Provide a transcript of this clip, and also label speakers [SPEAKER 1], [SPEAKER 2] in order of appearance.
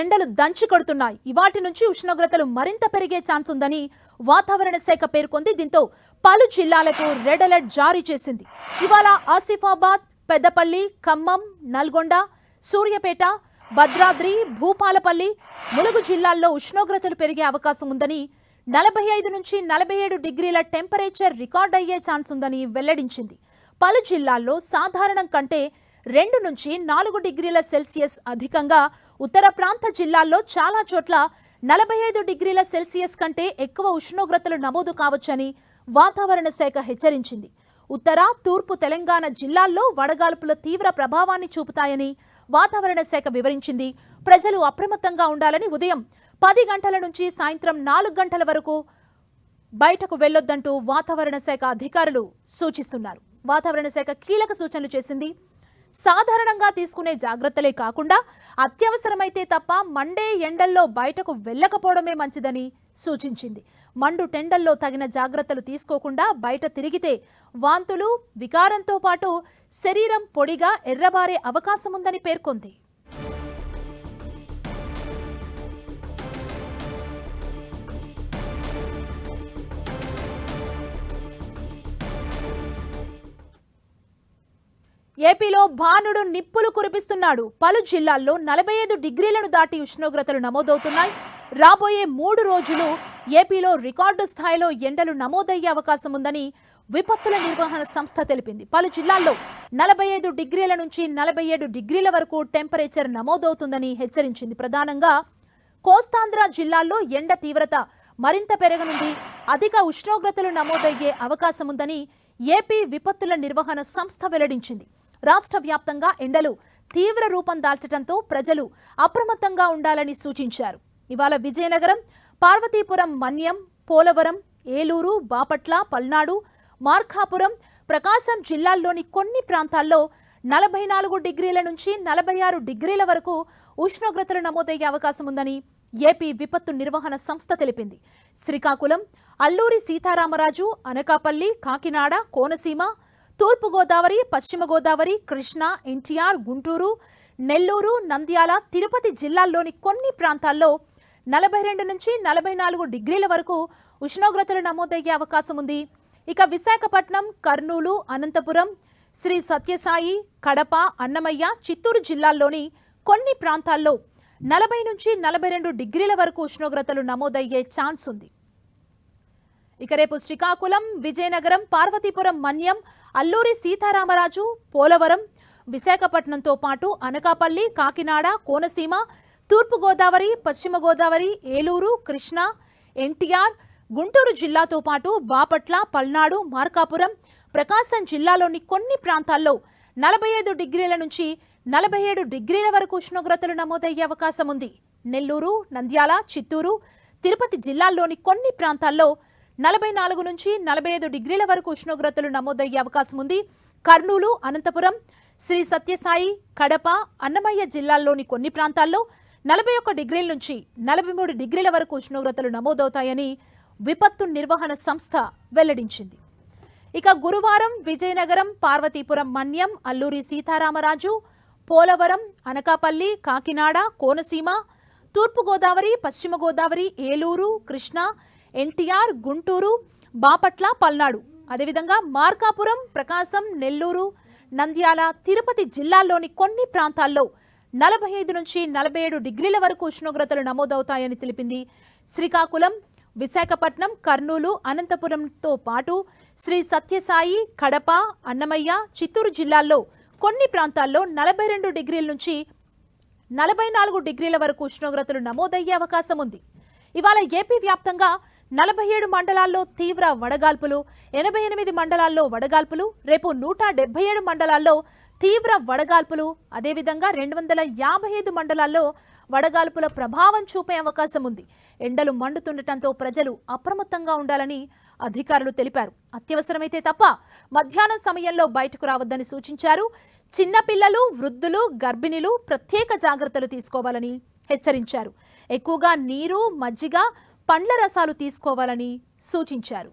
[SPEAKER 1] ఎండలు దంచి కొడుతున్నాయి. ఇవాటి నుంచి ఉష్ణోగ్రతలు మరింత పెరిగే ఛాన్స్ ఉందని వాతావరణ శాఖ పేర్కొంది. దీంతో పలు జిల్లాలకు రెడ్ అలర్ట్ జారీ చేసింది. ఇవాళ ఆసిఫాబాద్, పెద్దపల్లి, ఖమ్మం, నల్గొండ, సూర్యాపేట, భద్రాద్రి, భూపాలపల్లి, ములుగు జిల్లాల్లో ఉష్ణోగ్రతలు పెరిగే అవకాశం ఉందని, 45 నుంచి 47 డిగ్రీల టెంపరేచర్ రికార్డ్ అయ్యే ఛాన్స్ ఉందని వెల్లడించింది. పలు జిల్లాల్లో సాధారణం కంటే 2 నుంచి 4 డిగ్రీల సెల్సియస్ అధికంగా, ఉత్తర ప్రాంత జిల్లాల్లో చాలా చోట్ల 45 డిగ్రీల సెల్సియస్ కంటే ఎక్కువ ఉష్ణోగ్రతలు నమోదు కావచ్చని వాతావరణ శాఖ హెచ్చరించింది. ఉత్తర, తూర్పు తెలంగాణ జిల్లాల్లో వడగాల్పుల తీవ్ర ప్రభావాన్ని చూపుతాయని వాతావరణ శాఖ వివరించింది. ప్రజలు అప్రమత్తంగా ఉండాలని, ఉదయం 10 గంటల నుంచి సాయంత్రం 4 గంటల వరకు బయటకు వెళ్లొద్దంటూ వాతావరణ శాఖ అధికారులు సూచిస్తున్నారు. వాతావరణ శాఖ కీలక సూచనలు చేసింది. సాధారణంగా తీసుకునే జాగ్రత్తలే కాకుండా అత్యవసరమైతే తప్ప మండే ఎండల్లో బయటకు వెళ్లకపోవడమే మంచిదని సూచించింది. మండు టెండల్లో తగిన జాగ్రత్తలు తీసుకోకుండా బయట తిరిగితే వాంతులు, వికారంతో పాటు శరీరం పొడిగా ఎర్రబారే అవకాశం ఉందని పేర్కొంది. ఏపీలో భానుడు నిప్పులు కురిపిస్తున్నాడు. పలు జిల్లాల్లో 45 డిగ్రీలను దాటి ఉష్ణోగ్రతలు నమోదవుతున్నాయి. రాబోయే 3 రోజులు ఏపీలో రికార్డు స్థాయిలో ఎండలు నమోదయ్యే అవకాశం ఉందని విపత్తుల నిర్వహణ సంస్థ తెలిపింది. పలు జిల్లాల్లో 45 డిగ్రీల నుంచి 47 డిగ్రీల వరకు టెంపరేచర్ నమోదవుతుందని హెచ్చరించింది. ప్రధానంగా కోస్తాంధ్ర జిల్లాల్లో ఎండ తీవ్రత మరింత పెరగనుంది. అధిక ఉష్ణోగ్రతలు నమోదయ్యే అవకాశం ఉందని ఏపీ విపత్తుల నిర్వహణ సంస్థ వెల్లడించింది. రాష్ట్ర వ్యాప్తంగా ఎండలు తీవ్ర రూపం దాల్చడంతో ప్రజలు అప్రమత్తంగా ఉండాలని సూచించారు. ఇవాళ విజయనగరం, పార్వతీపురం, మన్యం, పోలవరం, ఏలూరు, బాపట్ల, పల్నాడు, మార్కాపురం, ప్రకాశం జిల్లాల్లోని కొన్ని ప్రాంతాల్లో 44 డిగ్రీల నుంచి 46 డిగ్రీల వరకు ఉష్ణోగ్రతలు నమోదయ్యే అవకాశం ఉందని ఏపీ విపత్తు నిర్వహణ సంస్థ తెలిపింది. శ్రీకాకుళం, అల్లూరి సీతారామరాజు, అనకాపల్లి, కాకినాడ, కోనసీమ, తూర్పుగోదావరి, పశ్చిమ గోదావరి, కృష్ణా, ఎన్టీఆర్, గుంటూరు, నెల్లూరు, నంద్యాల, తిరుపతి జిల్లాల్లోని కొన్ని ప్రాంతాల్లో 42 నుంచి 44 డిగ్రీల వరకు ఉష్ణోగ్రతలు నమోదయ్యే అవకాశం ఉంది. ఇక విశాఖపట్నం, కర్నూలు, అనంతపురం, శ్రీ సత్యసాయి, కడప, అన్నమయ్య, చిత్తూరు జిల్లాల్లోని కొన్ని ప్రాంతాల్లో 40 నుంచి 42 డిగ్రీల వరకు ఉష్ణోగ్రతలు నమోదయ్యే ఛాన్స్ ఉంది. ఇక రేపు శ్రీకాకుళం, విజయనగరం, పార్వతీపురం, మన్యం, అల్లూరి సీతారామరాజు, పోలవరం, విశాఖపట్నంతో పాటు అనకాపల్లి, కాకినాడ, కోనసీమ, తూర్పుగోదావరి, పశ్చిమ గోదావరి, ఏలూరు, కృష్ణా, ఎన్టీఆర్, గుంటూరు జిల్లాతో పాటు బాపట్ల, పల్నాడు, మార్కాపురం, ప్రకాశం జిల్లాలోని కొన్ని ప్రాంతాల్లో 45 డిగ్రీల నుంచి 47 డిగ్రీల వరకు ఉష్ణోగ్రతలు నమోదయ్యే అవకాశం ఉంది. నెల్లూరు, నంద్యాల, చిత్తూరు, తిరుపతి జిల్లాల్లోని కొన్ని ప్రాంతాల్లో 44 నుంచి 45 డిగ్రీల వరకు ఉష్ణోగ్రతలు నమోదయ్యే అవకాశం ఉంది. కర్నూలు, అనంతపురం, శ్రీ సత్యసాయి, కడప, అన్నమయ్య జిల్లాల్లోని కొన్ని ప్రాంతాల్లో 41 డిగ్రీల నుంచి 43 డిగ్రీల వరకు ఉష్ణోగ్రతలు నమోదవుతాయని విపత్తు నిర్వహణ సంస్థ వెల్లడించింది. ఇక గురువారం విజయనగరం, పార్వతీపురం, మన్యం, అల్లూరి సీతారామరాజు, పోలవరం, అనకాపల్లి, కాకినాడ, కోనసీమ, తూర్పుగోదావరి, పశ్చిమ గోదావరి, ఏలూరు, కృష్ణా, ఎన్టీఆర్, గుంటూరు, బాపట్ల, పల్నాడు, అదేవిధంగా మార్కాపురం, ప్రకాశం, నెల్లూరు, నంద్యాల, తిరుపతి జిల్లాల్లోని కొన్ని ప్రాంతాల్లో 45 నుంచి 47 డిగ్రీల వరకు ఉష్ణోగ్రతలు నమోదవుతాయని తెలిపింది. శ్రీకాకుళం, విశాఖపట్నం, కర్నూలు, అనంతపురంతో పాటు శ్రీ సత్యసాయి, కడప, అన్నమయ్య, చిత్తూరు జిల్లాల్లో కొన్ని ప్రాంతాల్లో 42 డిగ్రీల నుంచి 44 డిగ్రీల వరకు ఉష్ణోగ్రతలు నమోదయ్యే అవకాశం ఉంది. ఇవాళ ఏపీ వ్యాప్తంగా 47 మండలాల్లో తీవ్ర వడగాల్పులు, 88 మండలాల్లో వడగాల్పులు, రేపు 177 మండలాల్లో తీవ్ర వడగాల్పులు, అదేవిధంగా 255 మండలాల్లో వడగాల్పుల ప్రభావం చూపే అవకాశం ఉంది. ఎండలు మండుతుండటంతో ప్రజలు అప్రమత్తంగా ఉండాలని అధికారులు తెలిపారు. అత్యవసరమైతే తప్ప మధ్యాహ్నం సమయంలో బయటకు రావద్దని సూచించారు. చిన్నపిల్లలు, వృద్ధులు, గర్భిణీలు ప్రత్యేక జాగ్రత్తలు తీసుకోవాలని హెచ్చరించారు. ఎక్కువగా నీరు, మజ్జిగ, పండ్ల రసాలు తీసుకోవాలని సూచించారు.